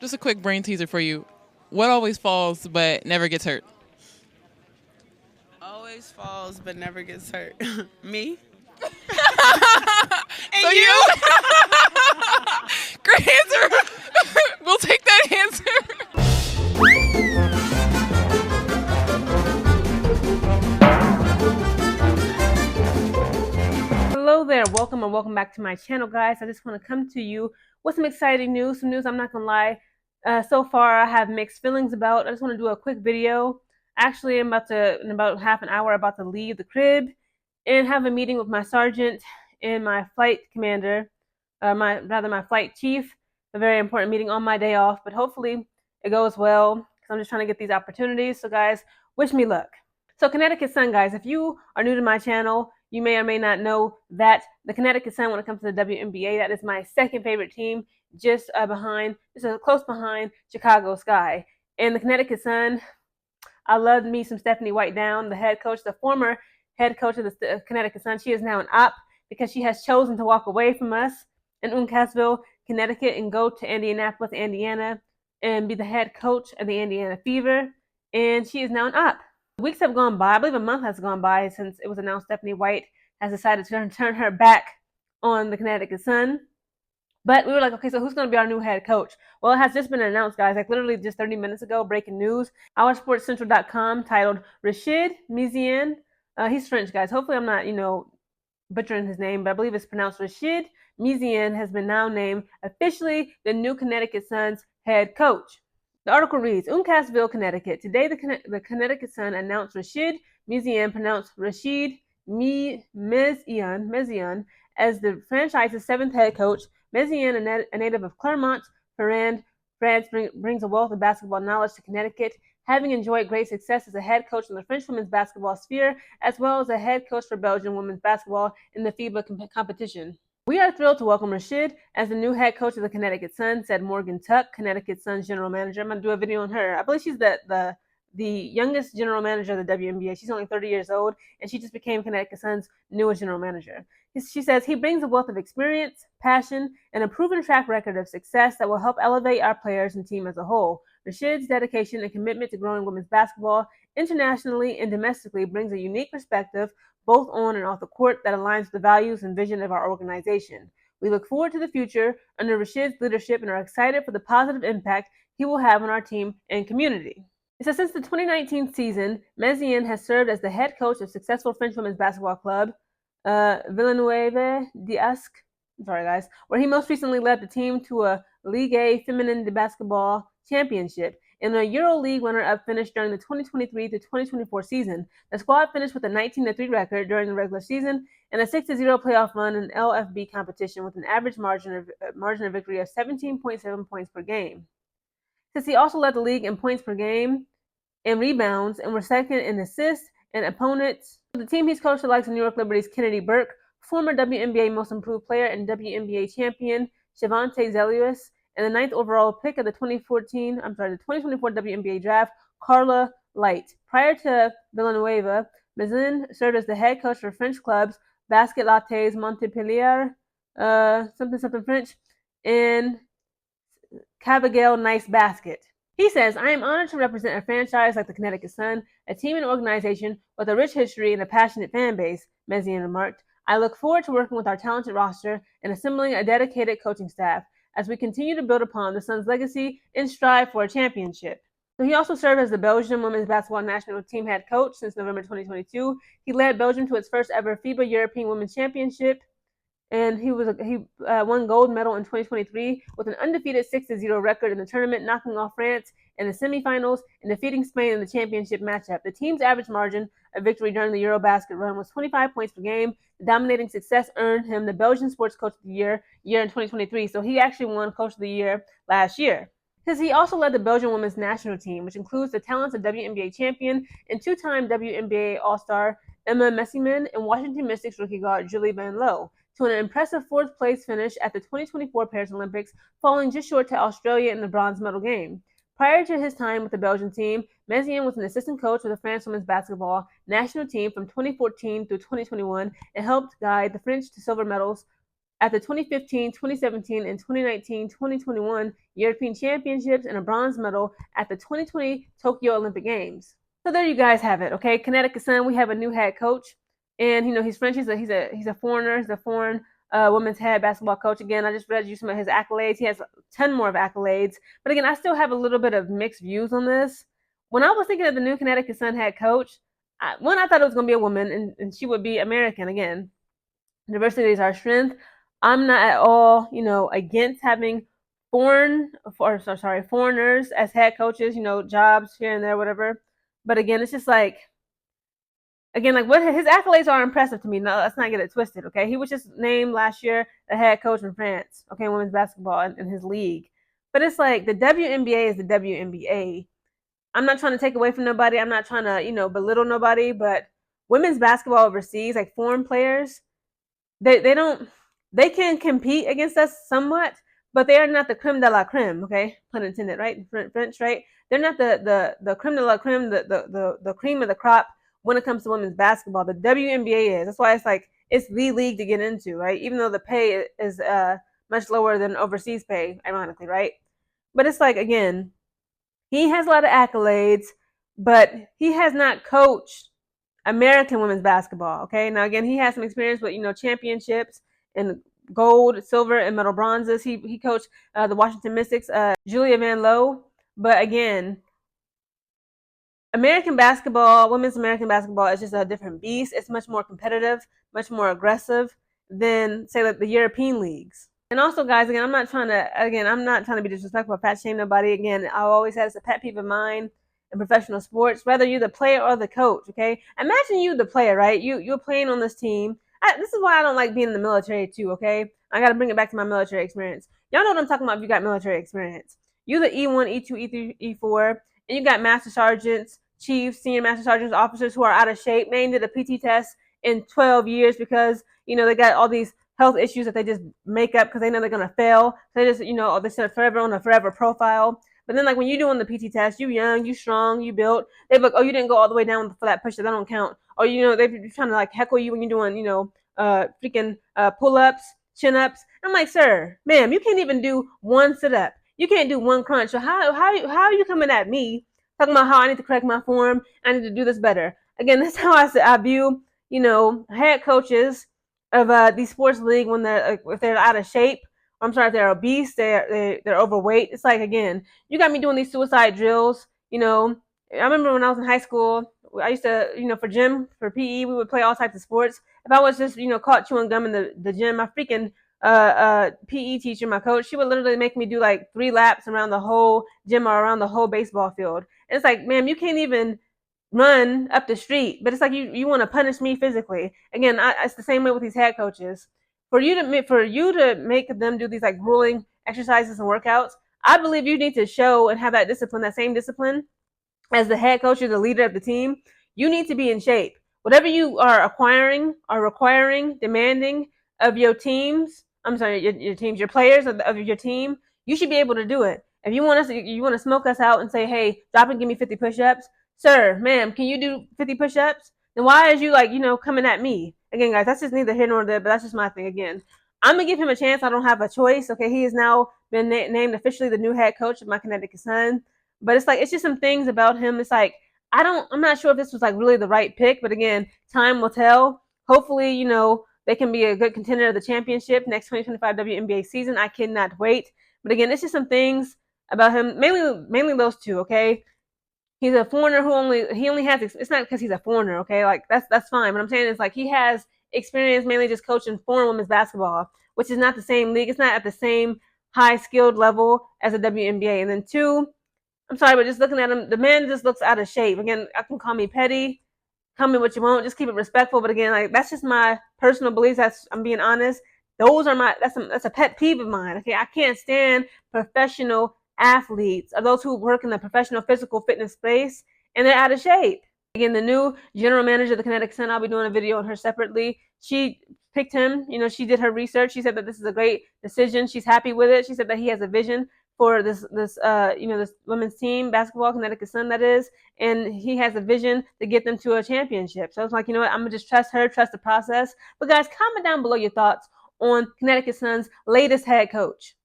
Just a quick brain teaser for you. What always falls but never gets hurt? Always falls but never gets hurt. Me? So you? Great answer. We'll take that answer. Hello there, welcome and welcome back to my channel, guys. I just want to come to you with some exciting news, I'm not gonna lie, so far I have mixed feelings about. I just want to do a quick video. Actually, I'm about to, in about half an hour, about to leave the crib and have a meeting with my sergeant and my flight commander, my flight chief. A very important meeting on my day off, but hopefully it goes well because I'm just trying to get these opportunities. So guys, wish me luck. So Connecticut Sun, guys, if you are new to my channel, you may or may not know that the Connecticut Sun, when it comes to the WNBA, that is my second favorite team, just close behind Chicago Sky. And the Connecticut Sun, I love me some Stephanie White Down, the head coach, the former head coach of the Connecticut Sun. She is now an op because she has chosen to walk away from us in Uncasville, Connecticut, and go to Indianapolis, Indiana, and be the head coach of the Indiana Fever. And she is now an op. Weeks have gone by, I believe a month has gone by since it was announced Stephanie White has decided to turn her back on the Connecticut Sun. But we were like, okay, so who's going to be our new head coach? Well, it has just been announced, guys, like literally just 30 minutes ago, breaking news. OurSportsCentral.com titled Rachid Meziane. He's French, guys. Hopefully I'm not, butchering his name, but I believe it's pronounced Rachid Meziane has been now named officially the new Connecticut Sun's head coach. The article reads, Uncasville, Connecticut. Today, the Connecticut Sun announced Rachid Meziane, pronounced Rachid Meziane, as the franchise's seventh head coach. Meziane, a native of Clermont, Ferrand, France, brings a wealth of basketball knowledge to Connecticut, having enjoyed great success as a head coach in the French women's basketball sphere, as well as a head coach for Belgian women's basketball in the FIBA competition. We are thrilled to welcome Rashid as the new head coach of the Connecticut Sun, said Morgan Tuck, Connecticut Sun's general manager. I'm going to do a video on her. I believe she's the youngest general manager of the WNBA. She's only 30 years old, and she just became Connecticut Sun's newest general manager. She says he brings a wealth of experience, passion, and a proven track record of success that will help elevate our players and team as a whole. Rashid's dedication and commitment to growing women's basketball internationally and domestically brings a unique perspective both on and off the court that aligns with the values and vision of our organization. We look forward to the future under Rashid's leadership and are excited for the positive impact he will have on our team and community. It says since the 2019 season, Meziane has served as the head coach of successful French women's basketball club, Villeneuve d'Ascq, where he most recently led the team to a Ligue A Feminine de Basketball championship and a EuroLeague runner-up finish during the 2023 to 2024 season. The squad finished with a 19-3 record during the regular season and a 6-0 playoff run in LFB competition with an average margin of victory of 17.7 points per game. Since he also led the league in points per game and rebounds and were second in assists and opponents. The team he's coached the likes of New York Liberty's Kennedy Burke, former WNBA Most Improved Player and WNBA champion Shavante Zelius, and the 9th overall pick of the 2024 WNBA draft, Carla Light. Prior to Villeneuve, Meziane served as the head coach for French clubs Basket Lattes Montpellier, something French, and Cavagale Nice Basket. He says, I am honored to represent a franchise like the Connecticut Sun, a team and organization with a rich history and a passionate fan base, Meziane remarked. I look forward to working with our talented roster and assembling a dedicated coaching staff as we continue to build upon the Sun's legacy and strive for a championship. So he also served as the Belgian women's basketball national team head coach since November 2022. He led Belgium to its first ever FIBA European Women's Championship, and he won gold medal in 2023 with an undefeated 6-0 record in the tournament, knocking off France in the semifinals and defeating Spain in the championship matchup. The team's average margin of victory during the Eurobasket run was 25 points per game. The dominating success earned him the Belgian Sports Coach of the Year in 2023, so he actually won Coach of the Year last year. Because he also led the Belgian women's national team, which includes the talents of WNBA champion and two-time WNBA All-Star Emma Messiman and Washington Mystics rookie guard Julie Van Loo, to an impressive fourth-place finish at the 2024 Paris Olympics, falling just short to Australia in the bronze medal game. Prior to his time with the Belgian team, Meziane was an assistant coach with the France women's basketball national team from 2014 through 2021 and helped guide the French to silver medals at the 2015, 2017, and 2019, 2021 European Championships and a bronze medal at the 2020 Tokyo Olympic Games. So there you guys have it. Okay, Connecticut Sun, we have a new head coach, and he's French. He's a foreigner. He's a foreign women's head basketball coach. Again, I just read you some of his accolades. He has 10 more of accolades. But again, I still have a little bit of mixed views on this. When I was thinking of the new Connecticut Sun head coach, I thought it was going to be a woman, and she would be American. Again, diversity is our strength. I'm not at all, against having foreigners as head coaches, jobs here and there, whatever. But again, it's just like what his accolades are impressive to me. No, let's not get it twisted, okay? He was just named last year the head coach in France, okay, women's basketball in his league. But it's like the WNBA is the WNBA. I'm not trying to take away from nobody. I'm not trying to, belittle nobody. But women's basketball overseas, like foreign players, they can compete against us somewhat, but they are not the creme de la creme, okay? Pun intended, right? French, right? They're not the creme de la creme, the cream of the crop when it comes to women's basketball. The WNBA is. That's why it's the league to get into, right? Even though the pay is much lower than overseas pay, ironically, right? But it's like, again, he has a lot of accolades, but he has not coached American women's basketball, okay? Now, again, he has some experience with, championships and gold, silver, and medal bronzes. He coached the Washington Mystics, Julia Van Lowe. But again, women's American basketball is just a different beast. It's much more competitive, much more aggressive than, say, like the European leagues. And also, guys, again, I'm not trying to be disrespectful or fat shame nobody. Again, I always had it's a pet peeve of mine in professional sports, whether you're the player or the coach, okay? Imagine you the player, right? You're playing on this team. This is why I don't like being in the military too, okay? I got to bring it back to my military experience. Y'all know what I'm talking about if you got military experience. You're the E1, E2, E3, E4, and you got master sergeants, chiefs, senior master sergeants, officers who are out of shape. They did a PT test in 12 years because, they got all these health issues that they just make up because they know they're going to fail. So they just, they set forever on a forever profile. But then, like, when you're doing the PT test, you young, you strong, you built. They're like, oh, you didn't go all the way down for that push, that don't count. Or, they're trying to, like, heckle you when you're doing, freaking pull-ups, chin-ups. I'm like, sir, ma'am, you can't even do one sit-up. You can't do one crunch. So how are you coming at me talking about how I need to correct my form? I need to do this better. Again, that's how I view, head coaches of these sports league when if they're out of shape. I'm sorry, if they're obese, they're overweight. It's like, again, you got me doing these suicide drills. I remember when I was in high school, I used to, for PE, we would play all types of sports. If I was just, caught chewing gum in the gym, my freaking PE teacher, my coach, she would literally make me do like 3 laps around the whole gym or around the whole baseball field. And it's like, ma'am, you can't even run up the street, but it's like you want to punish me physically. Again, it's the same way with these head coaches. For you to make them do these like grueling exercises and workouts, I believe you need to show and have that discipline, that same discipline as the head coach or the leader of the team. You need to be in shape. Whatever you are acquiring or requiring, demanding of your teams, your players of your team, you should be able to do it. If you want to smoke us out and say, hey, drop and give me 50 push-ups, sir, ma'am, can you do 50 push-ups? Then why is you coming at me? Again, guys, that's just neither here nor there, but that's just my thing. Again, I'm going to give him a chance. I don't have a choice. Okay, he has now been named officially the new head coach of my Connecticut Sun. But it's just some things about him. It's like, I'm not sure if this was like really the right pick, but again, time will tell. Hopefully, they can be a good contender of the championship next 2025 WNBA season. I cannot wait. But again, it's just some things about him, mainly those two, okay? He's a foreigner who only has, it's not because he's a foreigner, okay? Like, that's fine. What I'm saying is, like, he has experience mainly just coaching foreign women's basketball, which is not the same league. It's not at the same high-skilled level as a WNBA. And then 2, I'm sorry, but just looking at him, the man just looks out of shape. Again, I can call me petty, call me what you want, just keep it respectful. But again, like, that's just my personal beliefs. I'm being honest. That's a pet peeve of mine. Okay, I can't stand professional athletes or those who work in the professional physical fitness space and they're out of shape. Again, the new general manager of the Connecticut Sun, I'll be doing a video on her separately. She picked him. She did her research. She said that this is a great decision. She's happy with it. She said that he has a vision for this women's team, basketball, Connecticut Sun, that is, and he has a vision to get them to a championship. So I was like, I'm going to just trust her, trust the process. But guys, comment down below your thoughts on Connecticut Sun's latest head coach.